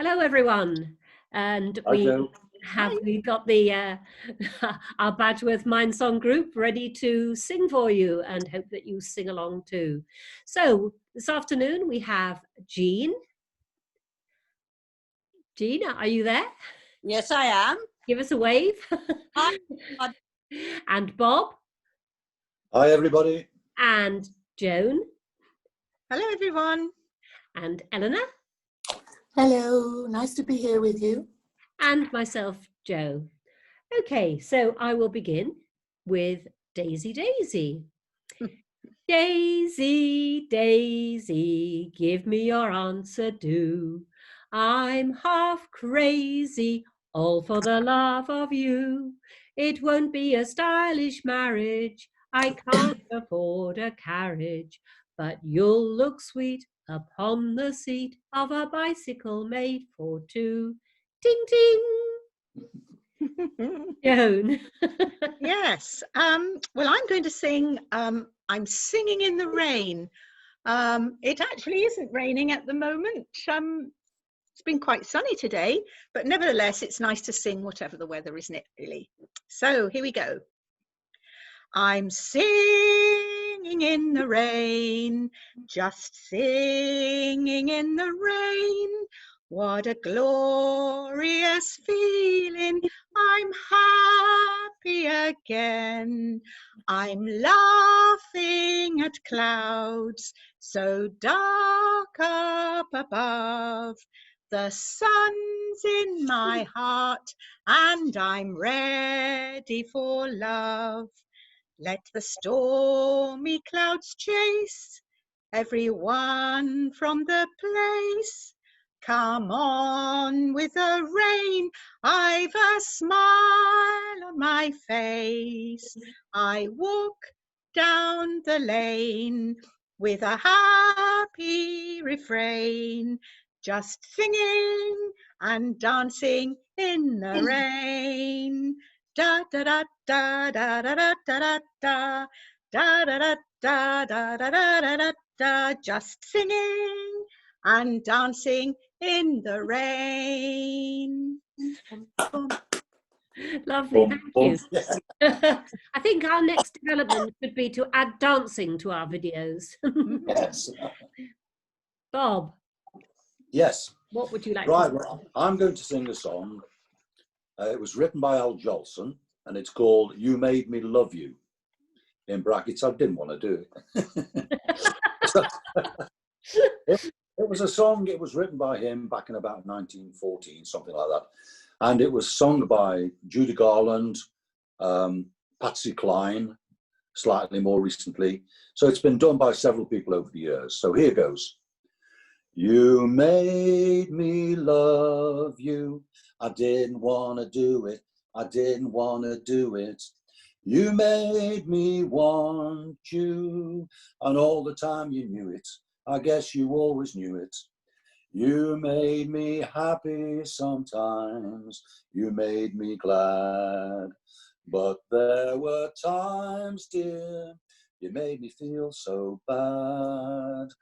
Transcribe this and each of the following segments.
Hello, everyone. And Hi, Joe. we've got the our Badgeworth Mindsong group ready to sing for you, and hope that you sing along too. So this afternoon we have Jean. Jean, are you there? Yes, I am. Give us a wave. Hi. And Bob. Hi, everybody. And Joan. Hello, everyone. And Eleanor. Hello, nice to be here with you. And myself, Jo. Okay, so I will begin with Daisy Daisy. Daisy, Daisy, give me your answer, do. I'm half crazy, all for the love of you. It won't be a stylish marriage, I can't afford a carriage, but you'll look sweet upon the seat of a bicycle made for two. Ting, ting. Joan. Yes. Well, I'm going to sing I'm Singing in the Rain. It actually isn't raining at the moment. It's been quite sunny today, but nevertheless, it's nice to sing whatever the weather, isn't it, really? So here we go. I'm singing in the rain, just singing in the rain. What a glorious feeling, I'm happy again. I'm laughing at clouds so dark up above. The sun's in my heart and I'm ready for love. Let the stormy clouds chase everyone from the place. Come on with the rain, I've a smile on my face. I walk down the lane with a happy refrain, just singing and dancing in the rain. Da da da da da da da da da da da da da da da da da da, just singing and dancing in the rain. Lovely, thank you. I think our next development could be to add dancing to our videos. Yes. Bob. Yes. What would you like to sing? Well, I'm going to sing a song. It was written by Al Jolson, and it's called You Made Me Love You. In brackets, I didn't want to do it. It was a song, it was written by him back in about 1914, something like that. And it was sung by Judy Garland, Patsy Cline, slightly more recently. So it's been done by several people over the years. So here goes. You made me love you. I didn't want to do it. I didn't want to do it. You made me want you. And all the time you knew it. I guess you always knew it. You made me happy sometimes. You made me glad. But there were times, dear, you made me feel so bad.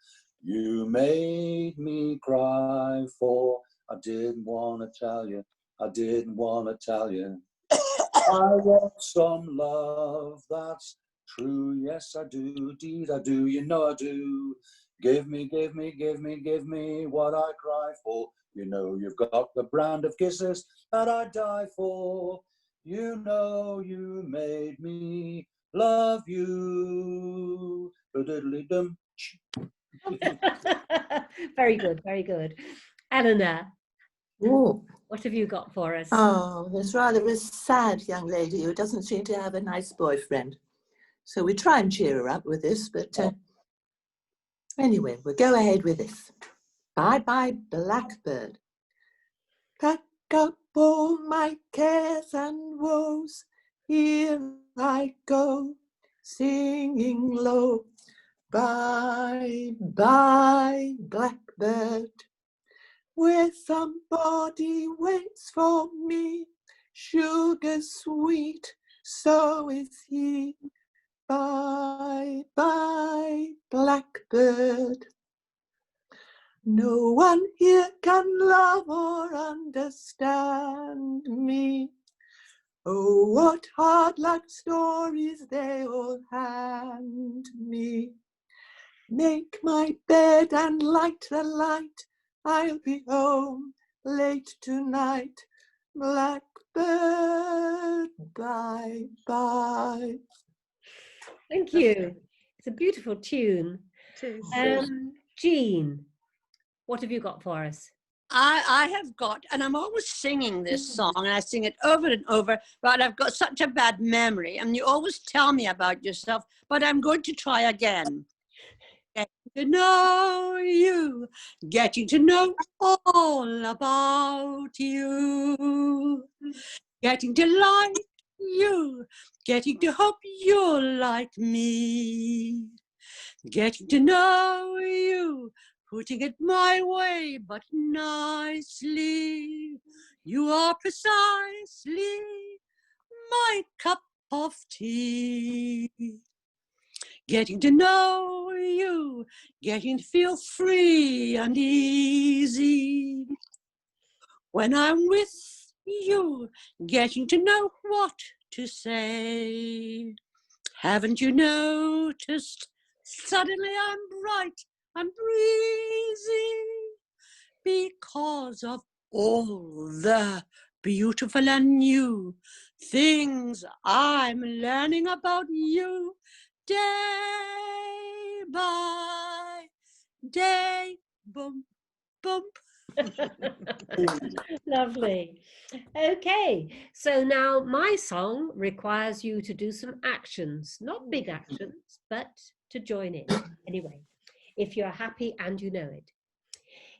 You made me cry, for I didn't want to tell you. I didn't want to tell you. I want some love that's true. Yes, I do. Indeed, I do. You know I do. Give me, give me, give me, give me what I cry for. You know you've got the brand of kisses that I die for. You know you made me love you. Ba-diddly-dum. Very good, very good. Eleanor, Ooh. What have you got for us? Oh, there's rather a sad young lady who doesn't seem to have a nice boyfriend. So we try and cheer her up with this, but anyway, we'll go ahead with this. Bye-bye, blackbird. Pack up all my cares and woes. Here I go, singing low. Bye, bye, blackbird. Where somebody waits for me, sugar sweet, so is he. Bye, bye, blackbird. No one here can love or understand me. Oh, what hard luck stories they all hand me. Make my bed and light the light. I'll be home late tonight. Blackbird, bye-bye. Thank you. It's a beautiful tune. It is. Jean, what have you got for us? I have got, and I'm always singing this song, and I sing it over and over, but I've got such a bad memory, and you always tell me about yourself, but I'm going to try again. Getting to know you, getting to know all about you, getting to like you, getting to hope you're like me, getting to know you, putting it my way, but nicely. You are precisely my cup of tea. Getting to know you, getting to feel free and easy. When I'm with you, getting to know what to say. Haven't you noticed? Suddenly I'm bright and breezy because of all the beautiful and new things I'm learning about you day by day. Bump, bump. Lovely. Okay, so now my song requires you to do some actions, not big actions, but to join in anyway, if you're happy and you know it.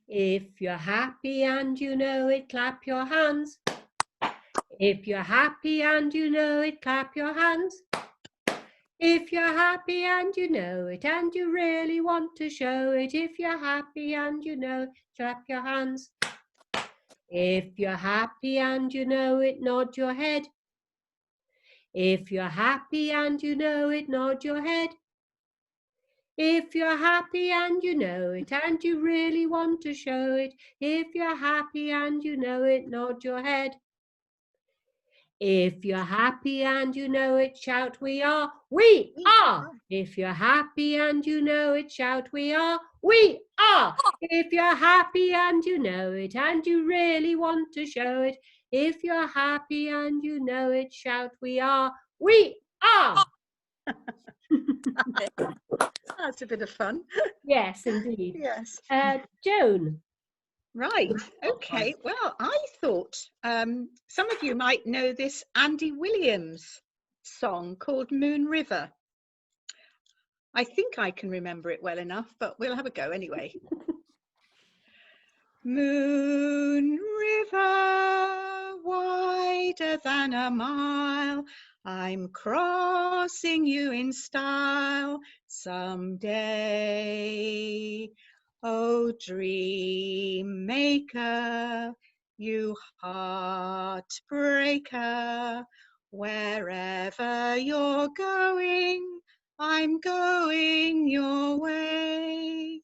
If you're happy and you know it, clap your hands. If you're happy and you know it, clap your hands. If you're happy and you know it and you really want to show it, if you're happy and you know it, clap your hands. If you're happy and you know it, nod your head. If you're happy and you know it, nod your head. If you're happy and you know it and you really want to show it, if you're happy and you know it, nod your head. If you're happy and you know it, shout we are, we are. If you're happy and you know it, shout we are, we are. If you're happy and you know it and you really want to show it, if you're happy and you know it, shout we are, we are. That's a bit of fun. Yes, indeed. Yes. Joan. Right. Okay. Well, I thought some of you might know this Andy Williams song called Moon River. I think I can remember it well enough, but we'll have a go anyway. Moon River, wider than a mile, I'm crossing you in style someday. Oh, dream maker, you heartbreaker, wherever you're going, I'm going your way.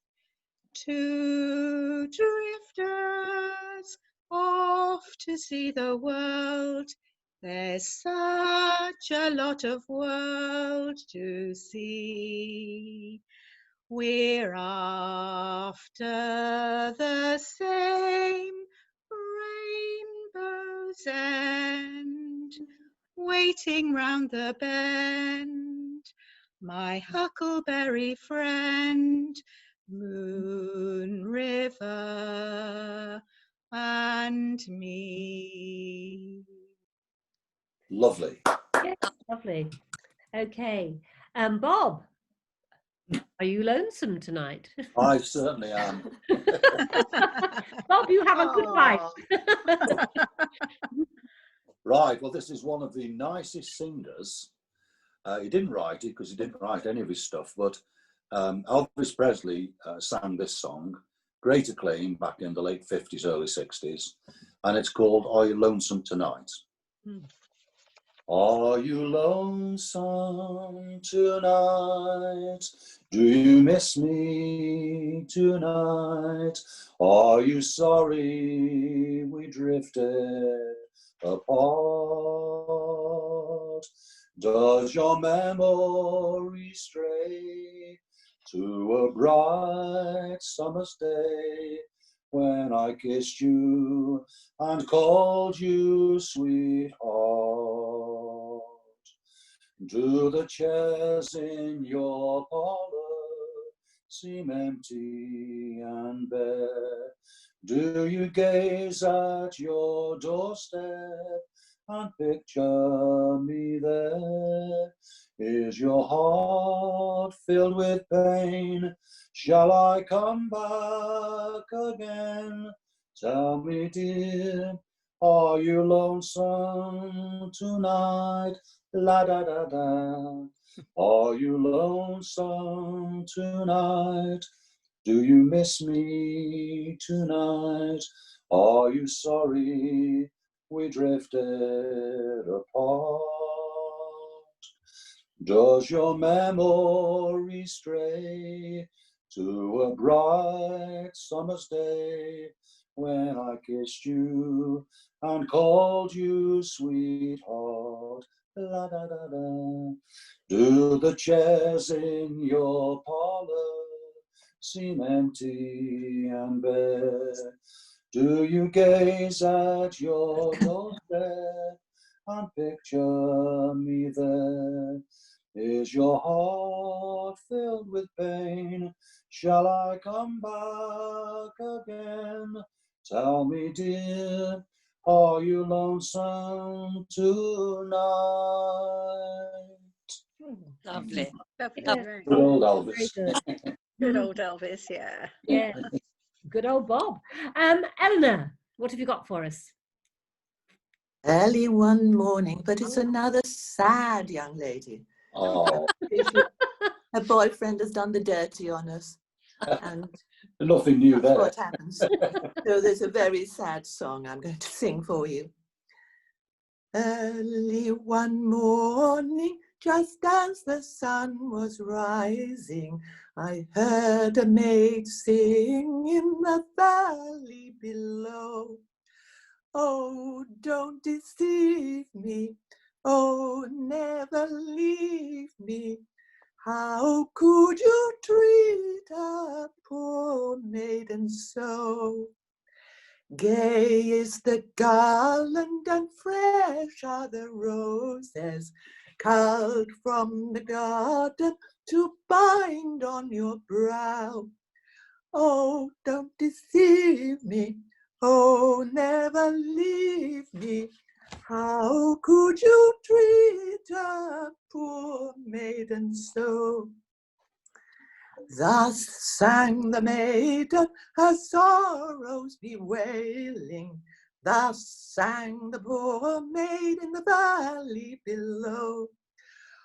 Two drifters off to see the world. There's such a lot of world to see. We're after the same rainbow's end, waiting round the bend, my huckleberry friend, Moon River and me. Lovely. Yes, lovely. Okay. Bob, are you lonesome tonight? I certainly am. Bob, you have a good life. Right, well, this is one of the nicest singers. He didn't write it because he didn't write any of his stuff, but Elvis Presley sang this song, great acclaim back in the late 50s, early 60s, and it's called Are You Lonesome Tonight? Are you lonesome tonight? Do you miss me tonight? Are you sorry we drifted apart? Does your memory stray to a bright summer's day when I kissed you and called you sweetheart? Do the chairs in your parlor seem empty and bare? Do you gaze at your doorstep and picture me there? Is your heart filled with pain? Shall I come back again? Tell me, dear, are you lonesome tonight? La da da da. Are you lonesome tonight? Do you miss me tonight? Are you sorry we drifted apart? Does your memory stray to a bright summer's day when I kissed you and called you sweetheart? La da da da. Do the chairs in your parlor seem empty and bare? Do you gaze at your doorstep and picture me there? Is your heart filled with pain? Shall I come back again? Tell me, dear, are you lonesome tonight? Lovely. Lovely. Yeah. Very Good old Very Elvis. good. good old Elvis, yeah. Yeah. Good old Bob. Eleanor, what have you got for us? Early one morning, but it's another sad young lady. Oh, Her boyfriend has done the dirty on us, and nothing new that's there. what happens. So there's a very sad song I'm going to sing for you. Early one morning, just as the sun was rising, I heard a maid sing in the valley below. Oh, don't deceive me, oh, never leave me. How could you treat a poor maiden so? Gay is the garland and fresh are the roses, culled from the garden to bind on your brow. Oh, don't deceive me, oh, never leave me. How could you treat a poor maiden so? Thus sang the maiden, her sorrows bewailing. Thus sang the poor maid in the valley below.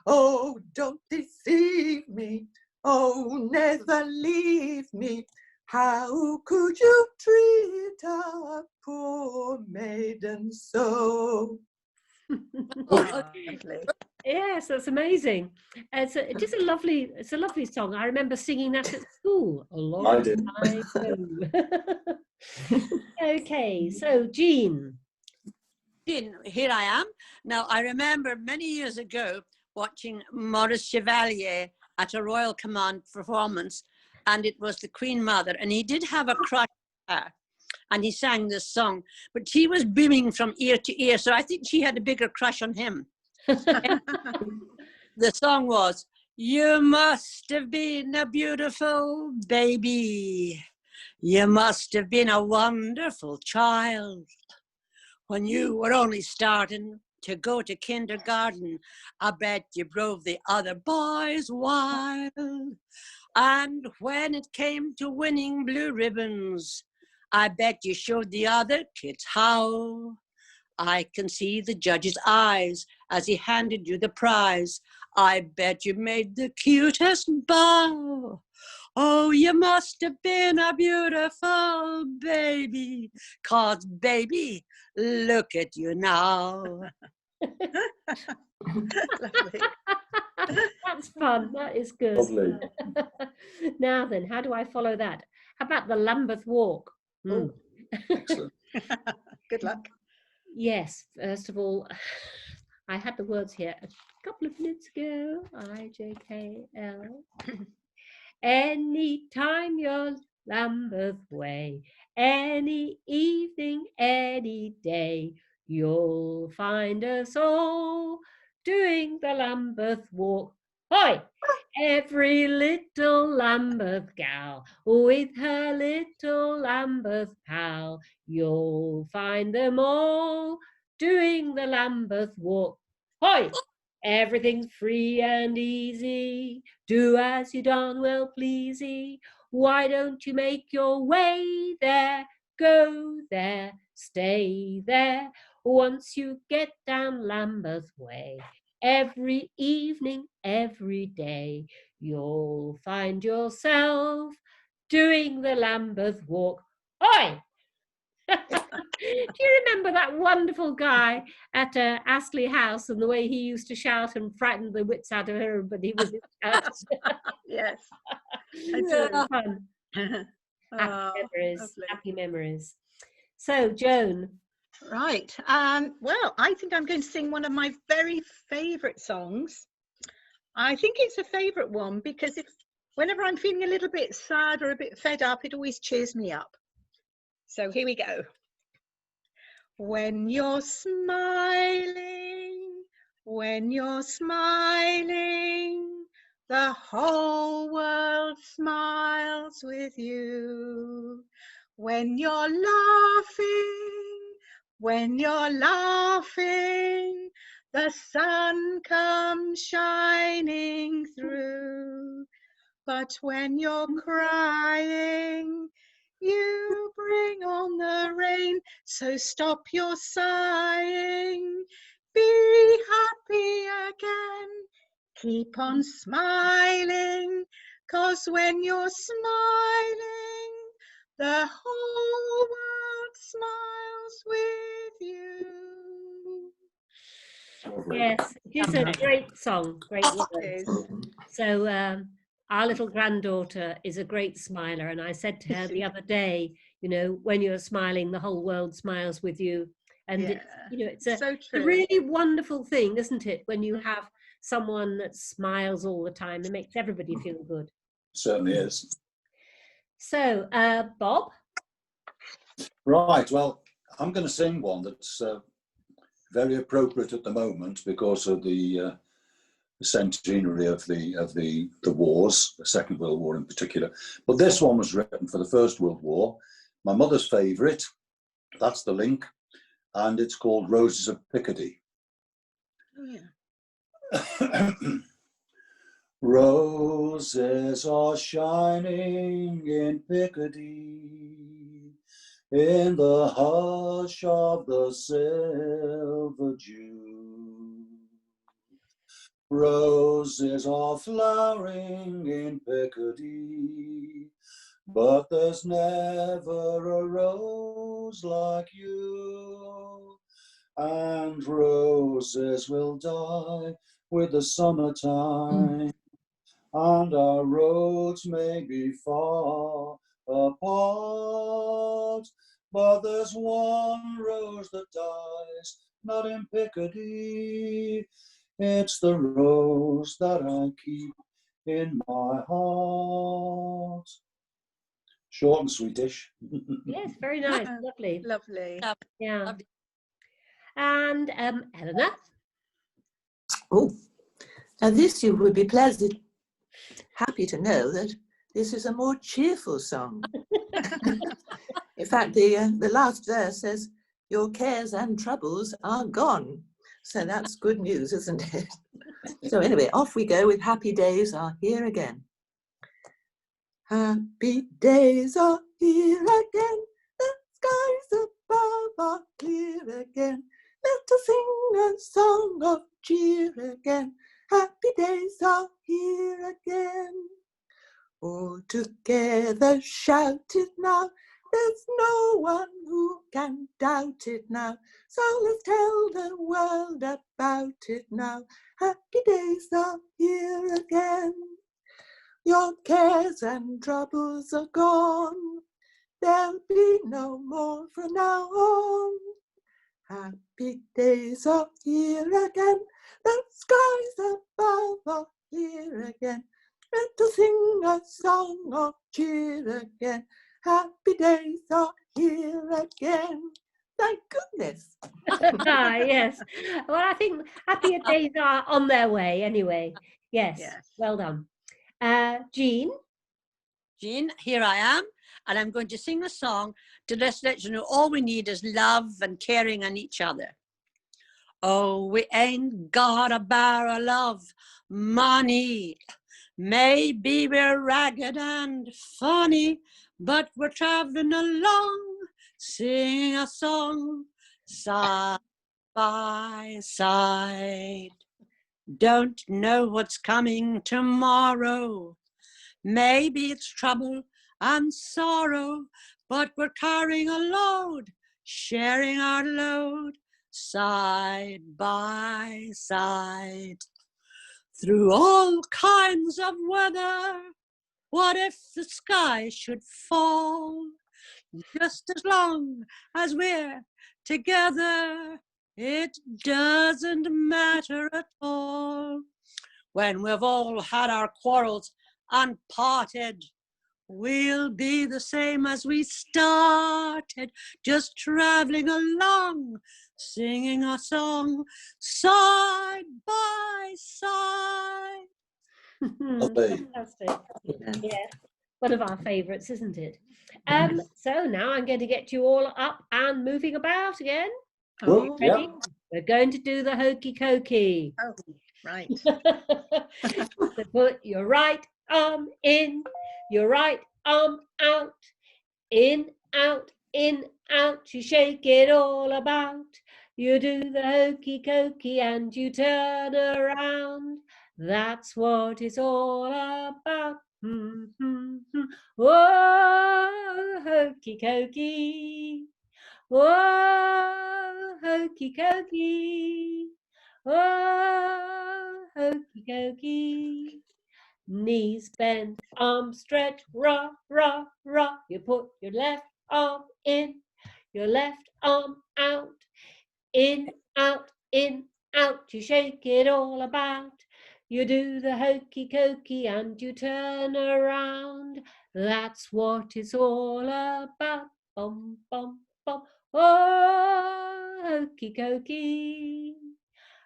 Oh, don't deceive me, oh, never leave me. How could you treat a poor maiden so? Lovely. Yes, that's amazing. It's a lovely song. I remember singing that at school a long did. time ago. Okay, so Jean. Here I am. Now, I remember many years ago watching Maurice Chevalier at a Royal Command performance, and it was the Queen Mother, and he did have a crush on her, and he sang this song, but she was beaming from ear to ear, so I think she had a bigger crush on him. The song was, "You must have been a beautiful baby. You must have been a wonderful child. When you were only starting to go to kindergarten, I bet you drove the other boys wild. And when it came to winning blue ribbons, I bet you showed the other kids how. I can see the judge's eyes as he handed you the prize. I bet you made the cutest bow. Oh, you must have been a beautiful baby, 'cause baby, look at you now." Lovely. That's fun. That is good. Lovely. Now then, how do I follow that? How about the Lambeth Walk? Oh. Excellent. Good luck. Yes, first of all, I had the words here a couple of minutes ago. IJKL. Anytime you're Lambeth way, any evening, any day, you'll find us all doing the Lambeth Walk. Hoi! Every little Lambeth gal with her little Lambeth pal, you'll find them all doing the Lambeth Walk. Hoi! Everything's free and easy. Do as you darn well pleasy. Why don't you make your way there? Go there, stay there. Once you get down Lambeth Way, every evening, every day, you'll find yourself doing the Lambeth Walk. Oi! Do you remember that wonderful guy at Astley House and the way he used to shout and frighten the wits out of everybody with his shouts? Yes, I do. Fun. Oh, Memories. lovely. Happy memories. So, Joan. Right. Well, I think I'm going to sing one of my very favourite songs. I think it's a favourite one because whenever I'm feeling a little bit sad or a bit fed up, it always cheers me up. So here we go. When you're smiling, the whole world smiles with you. When you're laughing, the sun comes shining through. But when you're crying, you bring on the rain. So stop your sighing, be happy again. Keep on smiling, 'cause when you're smiling, the whole world smiles with you. Yes, it is a great song. Great words. So, our little granddaughter is a great smiler, and I said to her the other day, you know, when you're smiling, the whole world smiles with you. And Yeah, it's a true. really wonderful thing, isn't it, when you have someone that smiles all the time? It makes everybody feel good. Certainly is. So, Bob? Right, well, I'm going to sing one that's very appropriate at the moment because of the centenary of the wars, the Second World War in particular. But this one was written for the First World War. My mother's favourite, that's the link, and it's called Roses of Picardy. Oh, yeah. Roses are shining in Picardy, in the hush of the silver dew. Roses are flowering in Picardy, but there's never a rose like you. And roses will die with the summertime, and our roads may be far apart, but there's one rose that dies not in Picardy. It's the rose that I keep in my heart. Short and sweetish. Yes, very nice. Lovely. Lovely. Yeah. Lovely. And Eleanor? Oh, now this you would be happy to know that this is a more cheerful song. In fact, the last verse says, "Your cares and troubles are gone." So that's good news, isn't it? So anyway, off we go with Happy Days Are Here Again. Happy days are here again. The skies above are clear again. Let us sing a song of cheer again. Happy days are here again. All together shout it now. There's There's no one who can doubt it now. So let's tell the world about it now. Happy days are here again. Your cares and troubles are gone. There'll be no more from now on. Happy days are here again. The skies above are here again. And to sing a song of cheer again. Happy days are here again. Thank goodness. Yes. Well, I think happier days are on their way anyway. Yes. Yes. Well done. Jean? Jean, here I am, and I'm going to sing a song to just let you know all we need is love and caring on each other. Oh, we ain't got a barrel of money. Maybe we're ragged and funny, but we're traveling along, singing a song side by side. Don't know what's coming tomorrow. Maybe it's trouble and sorrow, but we're carrying a load, sharing our load, side by side. Through all kinds of weather, what if the sky should fall? Just as long as we're together, it doesn't matter at all. When we've all had our quarrels and parted, we'll be the same as we started, just traveling along, singing a song side by side. Lovely. Fantastic. Yeah. One of our favourites, isn't it? So now I'm going to get you all up and moving about again. Well, Oh, Ready? We're going to do the hokey cokey. oh, right. So put your right arm in, your right arm out, in, out, in, out. You shake it all about. You do the hokey cokey and you turn around. That's what it's all about. Whoa, hokey cokey. Whoa, hokey cokey. Whoa, hokey cokey. Knees bend, arms stretch, rah, rah, rah. You put your left arm in, your left arm out, in, out, in, out. You shake it all about. You do the hokey cokey and you turn around. That's what it's all about. Bum, bum, bum. Oh, hokey cokey.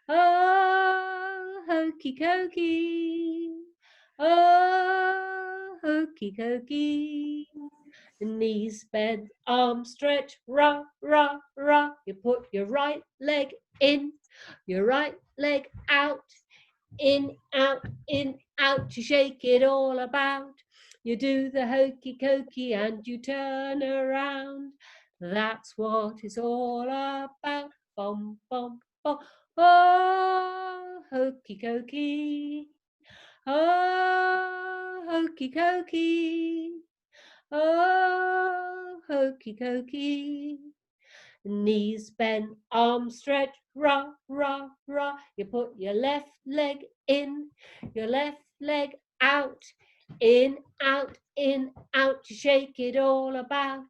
Oh, hokey cokey. Oh, hokey cokey. Knees bend, arms stretch, rah, rah, rah. You put your right leg in, your right leg out, in, out, in, out. You shake it all about. You do the hokey cokey and you turn around. That's what it's all about. Bum, bum, bum. Oh, hokey cokey. Oh, hokey cokey. Oh, hokey cokey. Knees bend, arms stretch, rah, rah, rah. You put your left leg in, your left leg out, in, out, in, out. You shake it all about.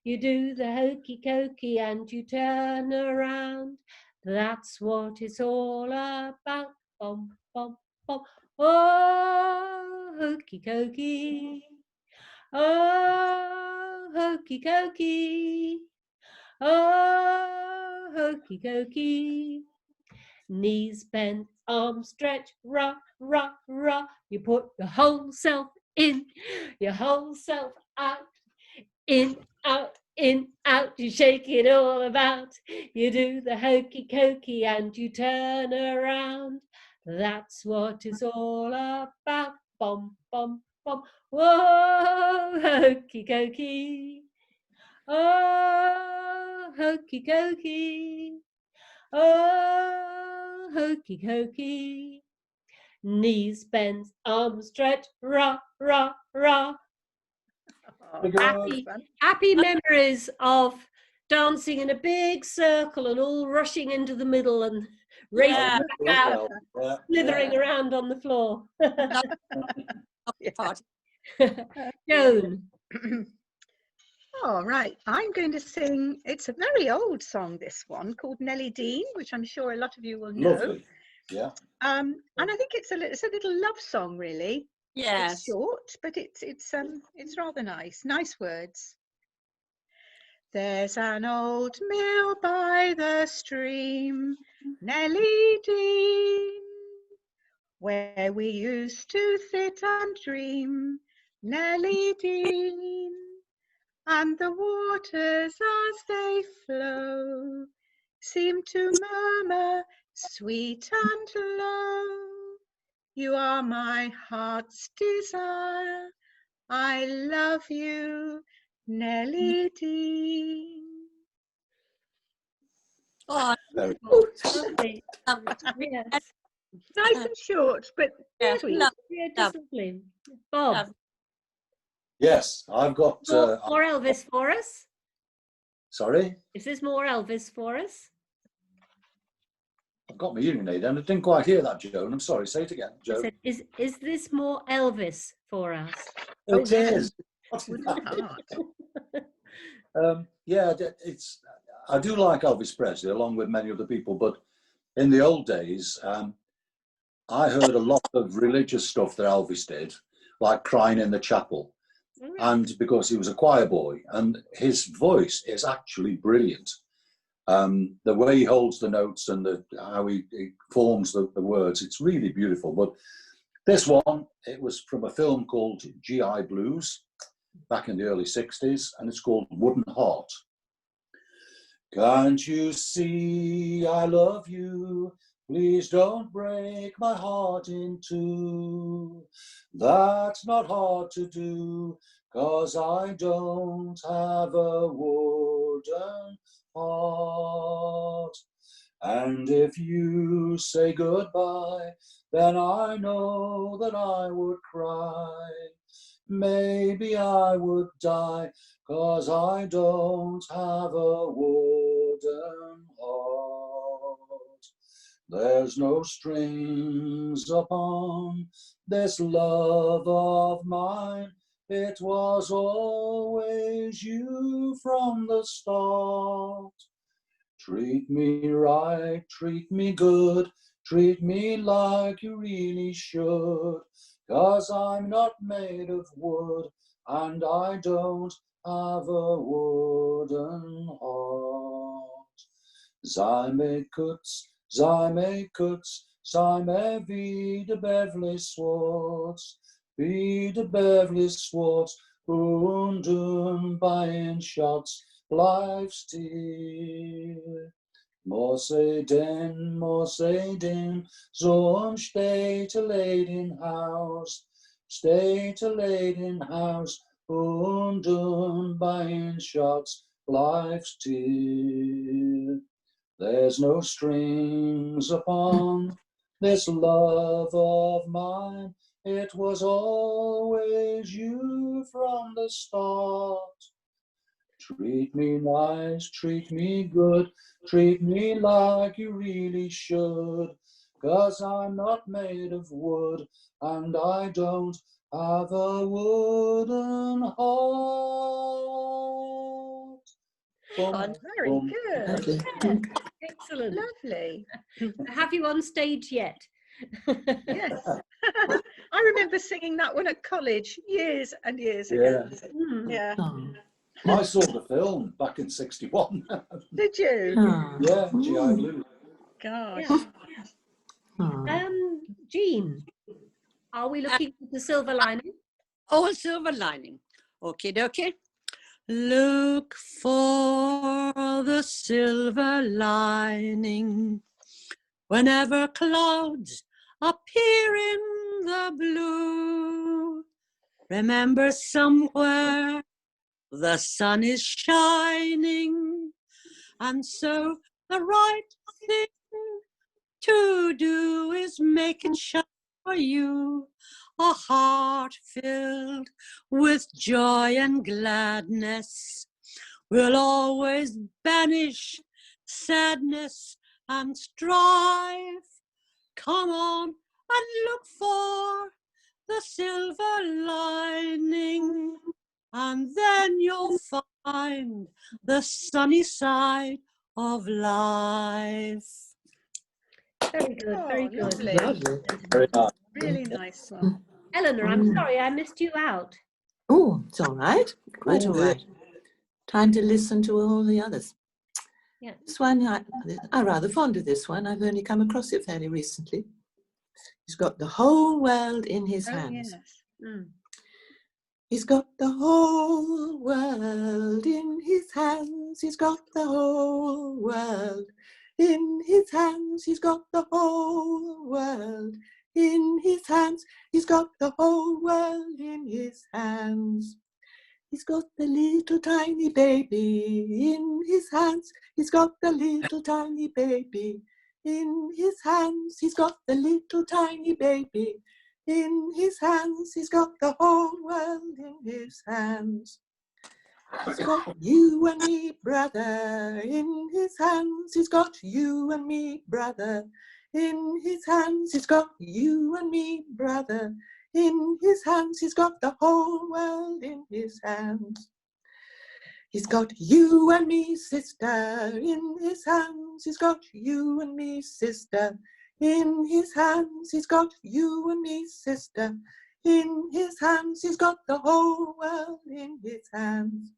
You do the hokey cokey and you turn around. That's what it's all about. Bum, bum, bum. Oh, hokey cokey. Oh, hokey cokey. Oh, hokey cokey. Knees bent, arms stretch, rah, rah, rah. You put your whole self in, your whole self out, in, out, in, out. You shake it all about. You do the hokey cokey and you turn around. That's what it's all about. Bum, bum, bum. Whoa, hokey cokey. Oh, hokey cokey. Oh, hokey cokey. Knees bend, arms stretch, rah, rah, rah. Good. Happy memories of dancing in a big circle and all rushing into the middle and racing Yeah. back out, Yeah, slithering yeah. around on the floor. Part. Joan. All right, I'm going to sing, it's a very old song, this one, called Nellie Dean, which I'm sure a lot of you will know. Lovely. Yeah. And I think it's a little love song, really. It's Yes. short, but it's rather nice. Nice words. There's an old mill by the stream, Nellie Dean, where we used to sit and dream, Nellie Dean. And the waters as they flow seem to murmur sweet and low. You are my heart's desire. I love you, Nellie Dean. Oh, Very Lovely. Yes. Nice and short, but yeah, sweet. love, Yeah, just lovely. Bob, love. Yes, I've got. more Elvis for us? Sorry, Is this more Elvis for us? I've got my hearing aid and I didn't quite hear that, Joan. I'm sorry. Say it again, I Joan. said, is this more Elvis for us? Oh, It is. With my heart. Yeah, it's. I do like Elvis Presley along with many other people, but in the old days, I heard a lot of religious stuff that Elvis did, like crying in the chapel. And because he was a choir boy, and his voice is actually brilliant. The way he holds the notes and how he forms the words, it's really beautiful. But this one, it was from a film called GI Blues back in the early 60s, and it's called Wooden Heart. Can't you see I love you? Please don't break my heart in two. That's not hard to do, 'cause I don't have a wooden heart. And if you say goodbye, then I know that I would cry. Maybe I would die, 'cause I don't have a wooden heart. There's no strings upon this love of mine. It was always you from the start. Treat me right, treat me good, treat me like you really should, 'cause I'm not made of wood and I don't have a wooden heart. Sei mig kurz, sei mir wieder Beverly Swartz, wieder Beverly Swartz, und bei Schatz bleibst still. Mosse den, so steht late in house, und bei Schatz bleibst still. There's no strings upon this love of mine. It was always you from the start. Treat me nice, treat me good, treat me like you really should, 'cause I'm not made of wood and I don't have a wooden heart. Oh, very good. Lovely. Excellent. Lovely. Have you on stage yet? Yes. I remember singing that one at college years and years ago. Hmm. Yeah. Oh. I saw the film back in '61. Did you? Oh. Yeah, GI Blue. Gosh. Yeah. Oh. Jean, are we looking for the silver lining? Oh, a silver lining. Okay, dokie. Look for the silver lining whenever clouds appear in the blue. Remember, somewhere the sun is shining, and so the right thing to do is make it shine for you. a heart filled with joy and gladness will always banish sadness and strife. Come on and look for the silver lining, and then you'll find the sunny side of life. Very good, very good. Lovely. Lovely. Very nice. Really nice song. Eleanor, I'm sorry I missed you out. Oh, it's all right. Quite Oh, all dear. right. Time to listen to all the others. Yeah. This one, I'm rather fond of this one. I've only come across it fairly recently. He's got the whole world in his Oh, hands. yes. Mm. He's got the whole world in his hands. He's got the whole world in his hands. He's got the whole world in his hands. He's got the whole world in his hands. He's got the little tiny baby in his hands. He's got the little tiny baby in his hands. He's got the little tiny baby in his hands. He's got the whole world in his hands. He's got you and me, brother, in his hands. He's got you and me, brother, in his hands. He's got you and me, brother, in his hands. He's got the whole world in his hands. He's got you and me, sister, in his hands. He's got you and me, sister, in his hands. He's got you and me, sister, in his hands. He's got the whole world in his hands.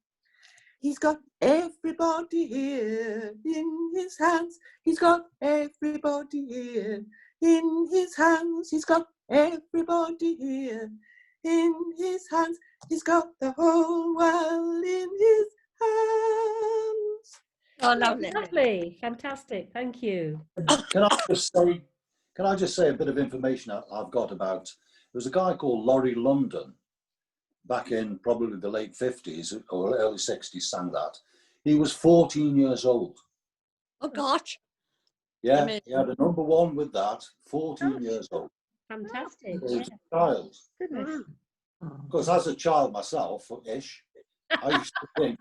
He's got everybody here in his hands. He's got everybody here in his hands. He's got everybody here in his hands. He's got the whole world in his hands. Oh, lovely. Lovely, fantastic, thank you. Can I just say a bit of information I've got about, there was a guy called Laurie London back in probably the late 50s or early 60s sang that. He was 14 years old. Oh, gosh. Yeah, Amazing. he had a #1 with that, 14 years old. Fantastic. He Yeah. was a child. Goodness. Because as a child myself-ish, I used to think,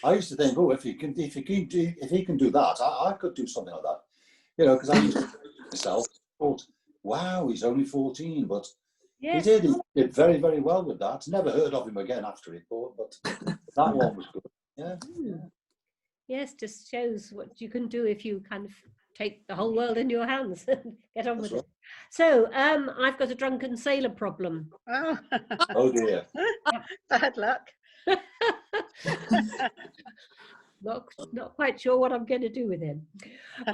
oh, if he can do that, I could do something like that. You know, because I used to think to myself, thought, wow, he's only 14, but Yes. he did very, very well with that. Never heard of him again after it, but that one was good. Yeah. Yes, just shows what you can do if you kind of take the whole world in your hands and get on with it. So I've got a drunken sailor problem. Oh, Oh dear. bad luck. Not quite sure what I'm going to do with him.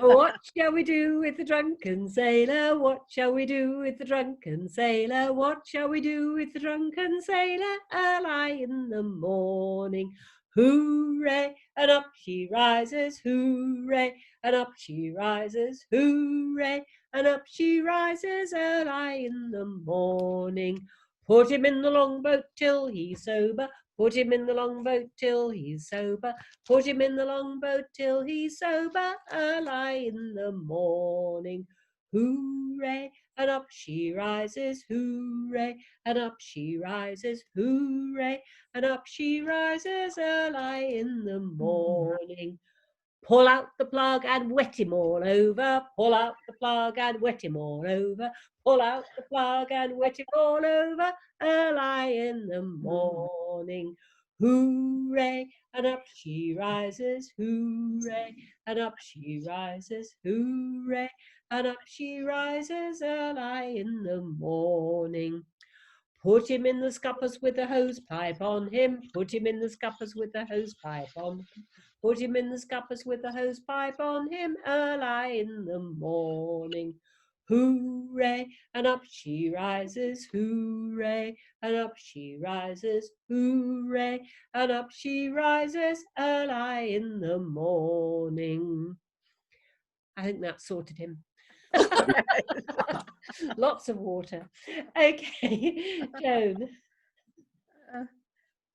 What shall we do with the drunken sailor? What shall we do with the drunken sailor? What shall we do with the drunken sailor? Early in the morning. Hooray, and up she rises, hooray, and up she rises, hooray, and up she rises early in the morning. Put him in the longboat till he's sober, put him in the longboat till he's sober, put him in the longboat till he's sober, early in the morning. Hooray, and up she rises, hooray, and up she rises, hooray, and up she rises early in the morning. Pull out the plug and wet him all over, pull out the plug and wet him all over, pull out the plug and wet him all over, early in the morning. Hooray, and up she rises, hooray, and up she rises, hooray, and up she rises early in the morning. Put him in the scuppers with the hose pipe on him, put him in the scuppers with the hose pipe on him, put him in the scuppers with the hose pipe on him, early in the morning. Hooray, and up she rises, hooray, and up she rises, hooray, and up she rises early in the morning. I think that sorted him. Lots of water. Okay, Joan.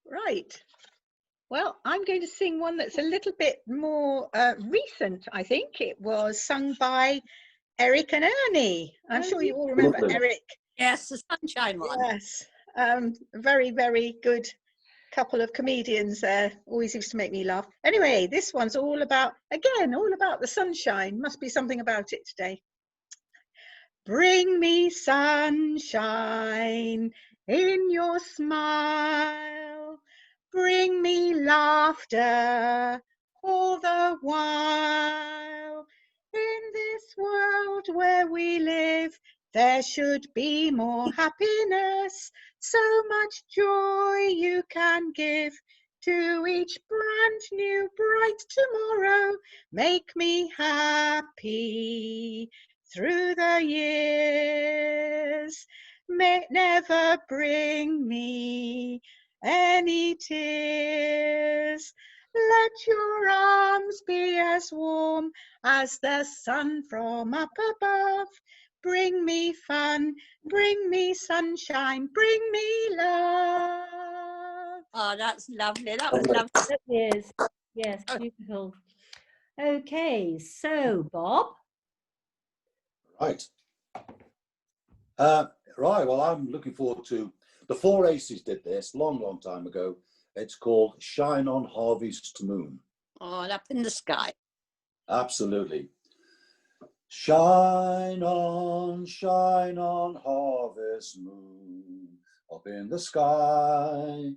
Right. Well, I'm going to sing one that's a little bit more recent, I think. It was sung by Eric and Ernie. I'm sure you all remember Lovely. Eric. Yes, the sunshine one. Yes, very, very good couple of comedians there. Always used to make me laugh. Anyway, this one's all about, again, all about the sunshine. Must be something about it today. Bring me sunshine in your smile. Bring me laughter all the while. In this world where we live, there should be more happiness. So much joy you can give to each brand new bright tomorrow. Make me happy through the years. May never bring me any tears. Let your arms be as warm as the sun from up above. Bring me fun, bring me sunshine, bring me love. Oh, that's lovely. That was lovely. That is, yes, beautiful. Okay, so Bob. Right. Right, well, I'm looking forward to, the Four Aces did this long time ago. It's called Shine on Harvest Moon. Oh, up in the sky. Absolutely. Shine on, harvest moon, up in the sky.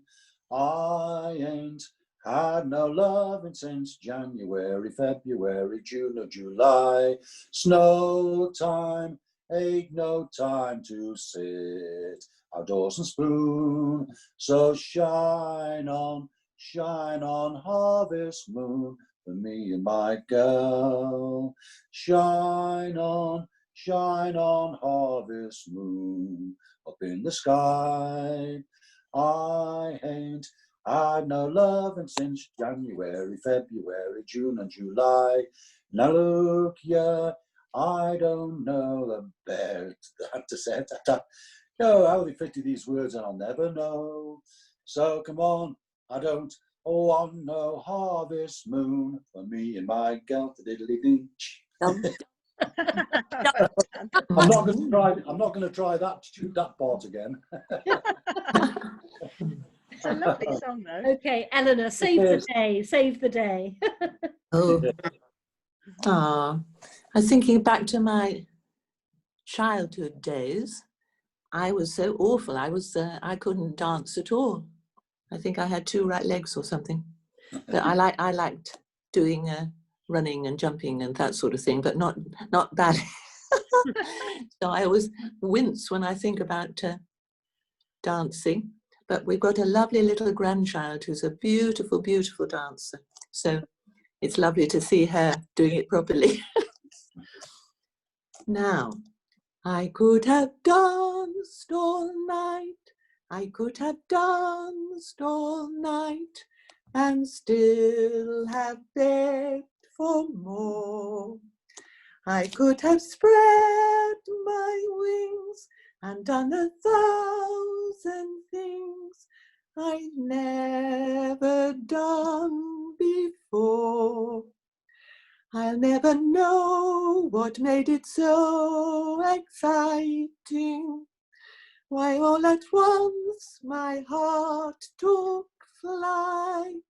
I ain't had no loving since January, February, June or July. Snow time, ain't no time to sit outdoors and spoon. So shine on, harvest moon, for me and my girl. Shine on, harvest moon, up in the sky. I ain't had no loving since January, February, June and July. Now look here, I don't know the best to say that. No, how they fit these words and I'll never know. So come on, I don't want no harvest moon for me and my girl. I'm not going to try that part again. It's a lovely song, though. Okay, Eleanor, save the day, save the day. Oh, I was thinking back to my childhood days. I was so awful. I couldn't dance at all. I think I had 2 right legs or something. But I liked doing running and jumping and that sort of thing, but not ballet. So I always wince when I think about dancing. But we've got a lovely little grandchild who's a beautiful, beautiful dancer. So it's lovely to see her doing it properly. Now, I could have danced all night. I could have danced all night and still have begged for more. I could have spread my wings and done 1,000 things I've never done before. I'll never know what made it so exciting. Why all at once my heart took flight.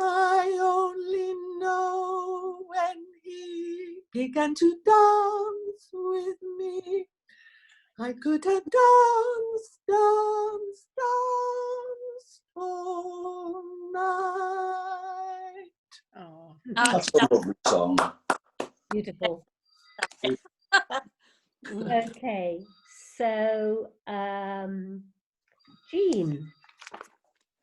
I only know when he began to dance with me. I could have danced all night. Oh, That's a lovely song. Beautiful. Okay, so Jean.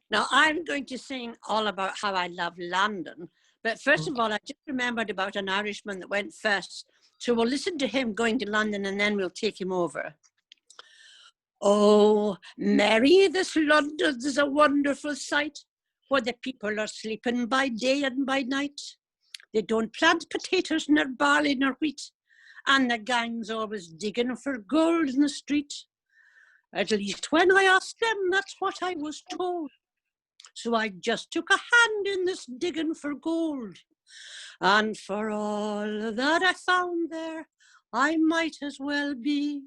Now, I'm going to sing all about how I love London. But first of all, I just remembered about an Irishman that went first. So we'll listen to him going to London and then we'll take him over. Oh, Mary, this London's is a wonderful sight, where the people are sleeping by day and by night. They don't plant potatoes nor barley nor wheat, and the gang's always digging for gold in the street. At least when I asked them, that's what I was told. So I just took a hand in this digging for gold. And for all that I found there, I might as well be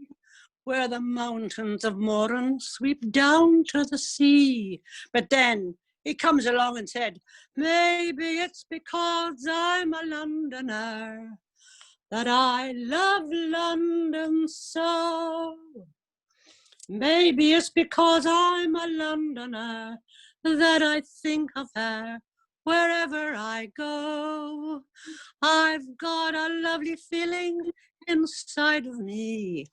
where the mountains of Moran sweep down to the sea. But then he comes along and said, maybe it's because I'm a Londoner that I love London so. Maybe it's because I'm a Londoner that I think of her wherever I go. I've got a lovely feeling inside of me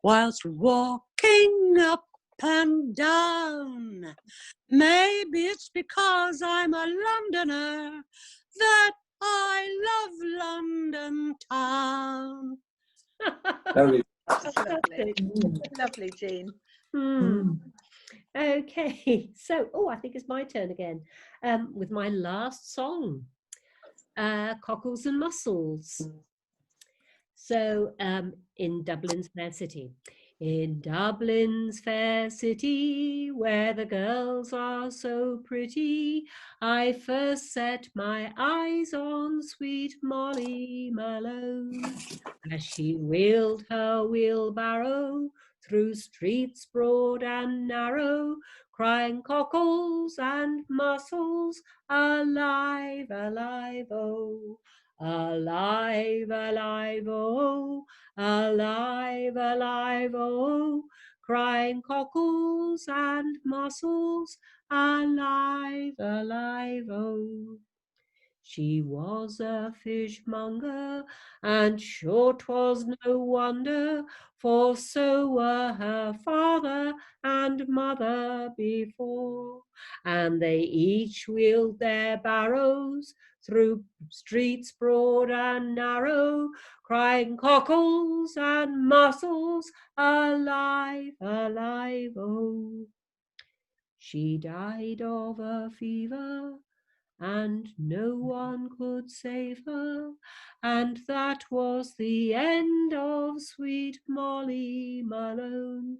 whilst walking up and down. Maybe it's because I'm a Londoner that I love London town. Very That's lovely. Mm. Lovely, Jean. Mm. Okay, so, I think it's my turn again with my last song, Cockles and Mussels. So, in Dublin's fair city. In Dublin's fair city, where the girls are so pretty, I first set my eyes on sweet Molly Malone, as she wheeled her wheelbarrow through streets broad and narrow, crying cockles and mussels, alive, alive, oh. Alive, alive, oh, alive, alive, oh, crying cockles and mussels, alive, alive, oh. She was a fishmonger, and sure 'twas no wonder, for so were her father and mother before, and they each wheeled their barrows through streets broad and narrow, crying cockles and mussels, alive, alive, oh. She died of a fever, and no one could save her, and that was the end of sweet Molly Malone.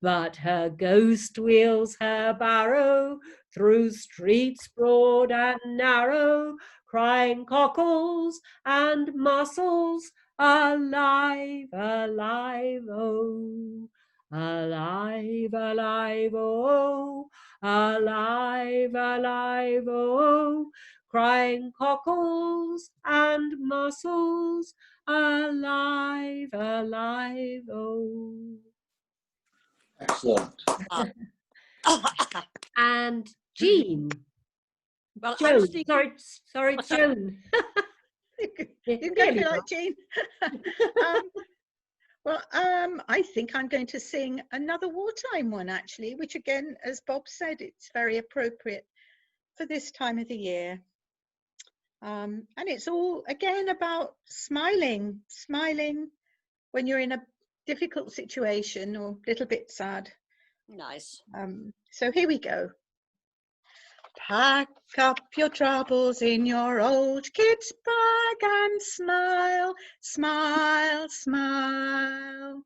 But her ghost wheels her barrow through streets broad and narrow, crying cockles and mussels, alive, alive, oh. Alive, alive, oh, alive, alive, oh, crying cockles and mussels, alive, alive, oh. excellent. And Jean, Well, I was Joan, thinking, sorry, What's that? Joan. You can go There if we you go. like, Jean. I think I'm going to sing another wartime one, actually, which again, as Bob said, it's very appropriate for this time of the year. And it's all, again, about smiling when you're in a difficult situation or a little bit sad. nice. So here we go. Pack up your troubles in your old kit bag and smile, smile, smile.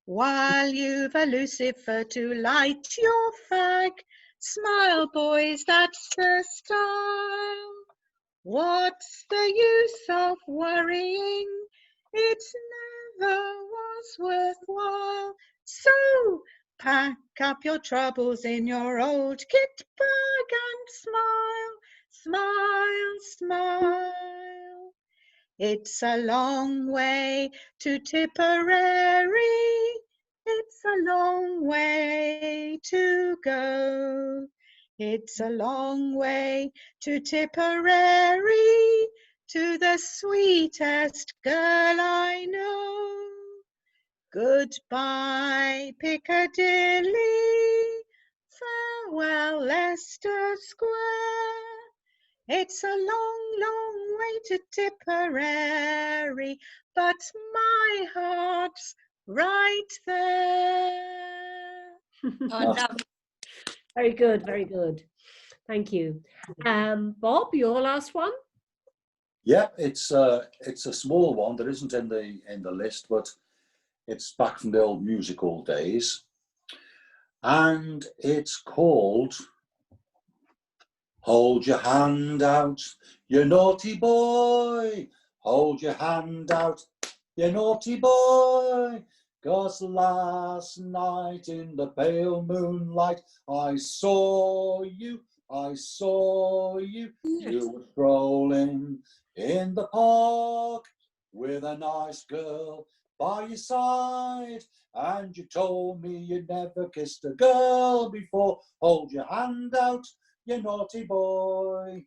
While you've a Lucifer to light your fag, smile, boys, that's the style. What's the use of worrying? It never was worthwhile. So pack up your troubles in your old kit bag and smile, smile, smile. It's a long way to Tipperary. It's a long way to go. It's a long way to Tipperary, to the sweetest girl I know. Goodbye, Piccadilly. Farewell, Leicester Square. It's a long, long way to Tipperary, but my heart's right there. Oh, lovely. Very good, very good. Thank you. Bob, your last one? Yeah, it's a small one that isn't in the list, but it's back from the old musical days, and it's called "Hold Your Hand Out, You Naughty Boy. Hold your hand out, you naughty boy. 'Cause last night in the pale moonlight, I saw you, you were strolling in the park with a nice girl by your side, and you told me you'd never kissed a girl before. Hold your hand out, you naughty boy.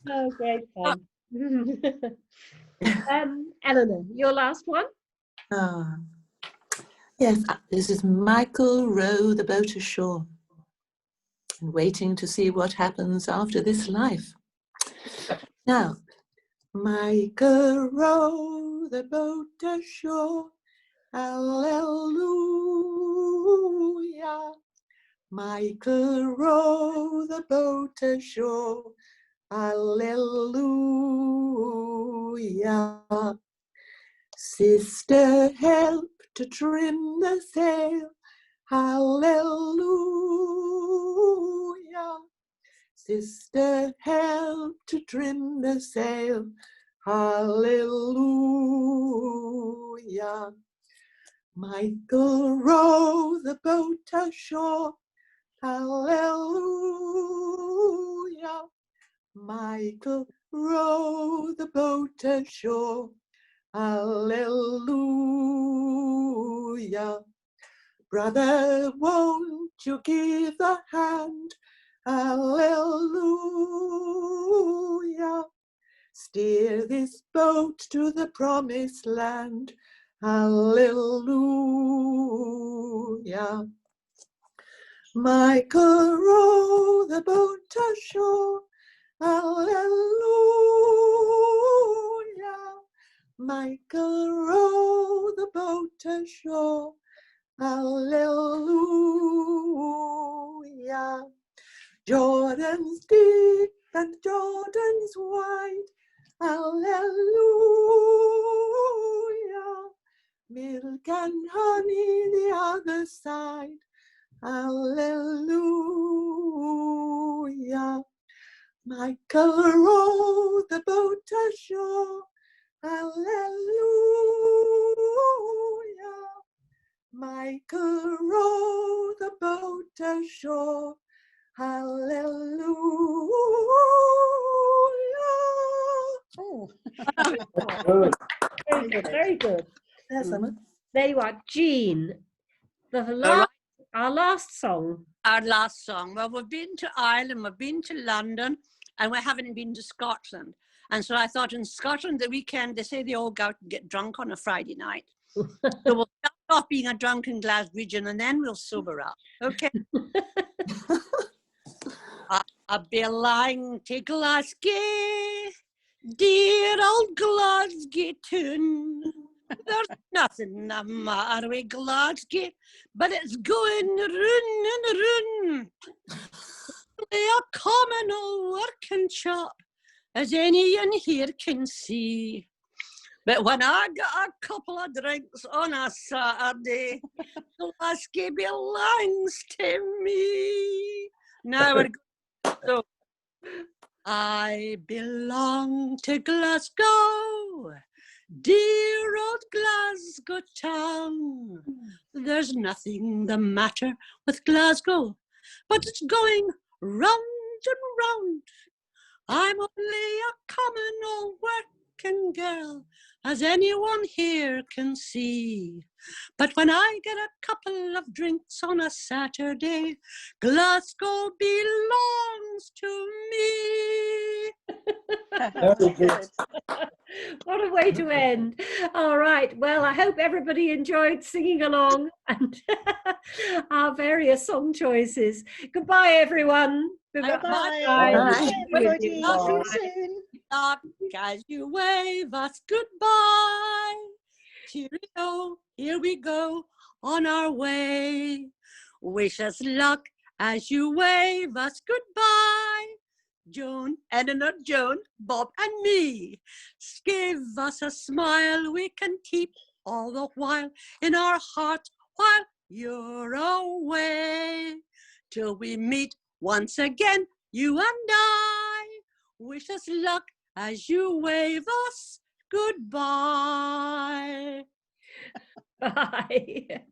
Oh, great fun. Eleanor, your last one? Ah, yes, this is Michael row the boat ashore and waiting to see what happens after this life. Now, Michael row the boat ashore, hallelujah. Michael row the boat ashore, hallelujah. Sister, help to trim the sail, hallelujah. Sister, help to trim the sail, hallelujah. Michael, row the boat ashore, hallelujah. Michael, row the boat ashore, hallelujah. Brother, won't you give a hand? Hallelujah. Steer this boat to the promised land. Hallelujah. Michael, row the boat ashore. Hallelujah. Michael, row the boat ashore. Hallelujah. Jordan's deep and Jordan's wide. Hallelujah. Milk and honey the other side. Hallelujah. Michael, row the boat ashore. Hallelujah. Michael, row the boat ashore. Hallelujah. Oh. Good. Very good, very good. There's someone. There you are. Jean, our last song. Our last song. Well, we've been to Ireland, we've been to London, and we haven't been to Scotland. And so I thought in Scotland, the weekend, they say they all go out and get drunk on a Friday night. So we'll start off being a drunken Glaswegian and then we'll sober up. Okay. I belong to Glasgow, dear old Glasgow town. There's nothing the matter with Glasgow, but it's going run and run. A common old working chap, as anyone here can see. But when I got a couple of drinks on a Saturday, Glasgow belongs to me. Now we're going. So, I belong to Glasgow, dear old Glasgow town. There's nothing the matter with Glasgow, but it's going round and round. I'm only a common old working girl, as anyone here can see. But when I get a couple of drinks on a Saturday, Glasgow belongs to me. Very good. What a way to end. All right. Well, I hope everybody enjoyed singing along and our various song choices. Goodbye, everyone. Bye-bye. Bye. Everybody. See Bye. you soon. Knock as you wave us goodbye. Cheerio, here we go on our way. Wish us luck as you wave us goodbye. Joan, Eleanor, Joan, Bob and me. Give us a smile we can keep all the while in our hearts while you're away. Till we meet once again, you and I. Wish us luck as you wave us goodbye. Bye.